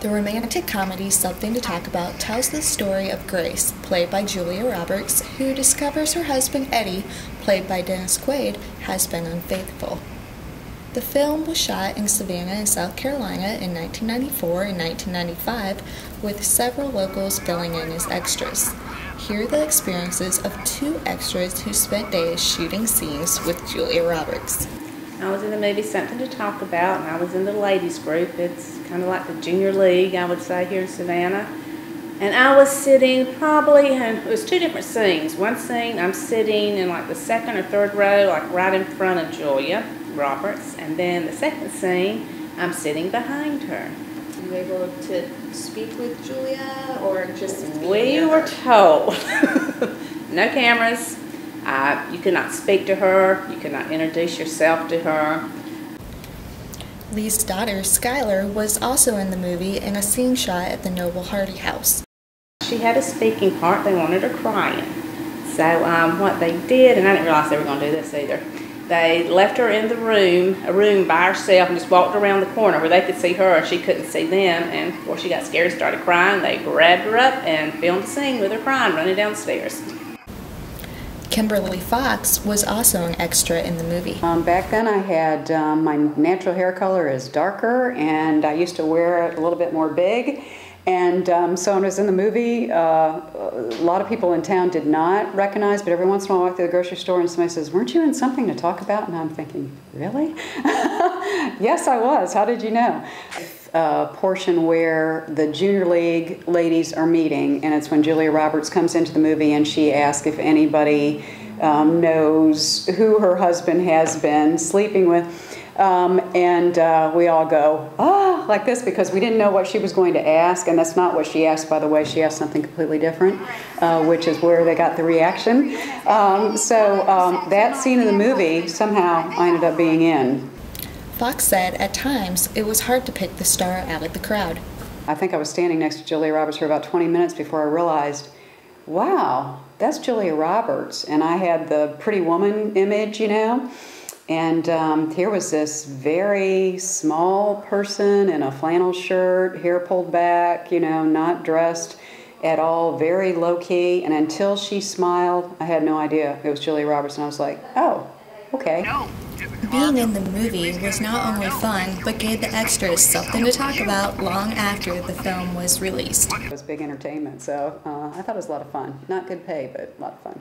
The romantic comedy Something to Talk About tells the story of Grace, played by Julia Roberts, who discovers her husband Eddie, played by Dennis Quaid, has been unfaithful. The film was shot in Savannah and South Carolina in 1994 and 1995, with several locals filling in as extras. Here are the experiences of two extras who spent days shooting scenes with Julia Roberts. I was in the movie Something to Talk About, and I was in the ladies group. It's kind of like the junior league, I would say, here in Savannah. And I was sitting probably, and it was two different scenes. One scene, I'm sitting in like the second or third row, like right in front of Julia Roberts. And then the second scene, I'm sitting behind her. Were you able to speak with Julia, or just We were told. No cameras. You could not speak to her. You could not introduce yourself to her. Lee's daughter, Skylar, was also in the movie in a scene shot at the Noble Hardy house. She had a speaking part. They wanted her crying. So what they did, and I didn't realize they were going to do this either, they left her in the room, a room by herself, and just walked around the corner where they could see her and she couldn't see them. And before she got scared and started crying, they grabbed her up and filmed the scene with her crying, running downstairs. Kimberly Fox was also an extra in the movie. Back then I had, my natural hair color is darker, and I used to wear it a little bit more big. And so when I was in the movie, a lot of people in town did not recognize, but every once in a while I walk through the grocery store and somebody says, "Weren't you in Something to Talk About?" And I'm thinking, really? Yes, I was. How did you know? Portion where the junior league ladies are meeting, and it's when Julia Roberts comes into the movie and she asks if anybody knows who her husband has been sleeping with, and we all go, "Ah," like this, because we didn't know what she was going to ask, and that's not what she asked, by the way. She asked something completely different, which is where they got the reaction. That scene in the movie somehow I ended up being in. Fox said at times it was hard to pick the star out of the crowd. I think I was standing next to Julia Roberts for about 20 minutes before I realized, wow, that's Julia Roberts. And I had the pretty woman image, you know, and here was this very small person in a flannel shirt, hair pulled back, you know, not dressed at all, very low-key. And until she smiled, I had no idea it was Julia Roberts. And I was like, oh, okay. Being in the movie was not only fun, but gave the extras something to talk about long after the film was released. It was big entertainment, so I thought it was a lot of fun. Not good pay, but a lot of fun.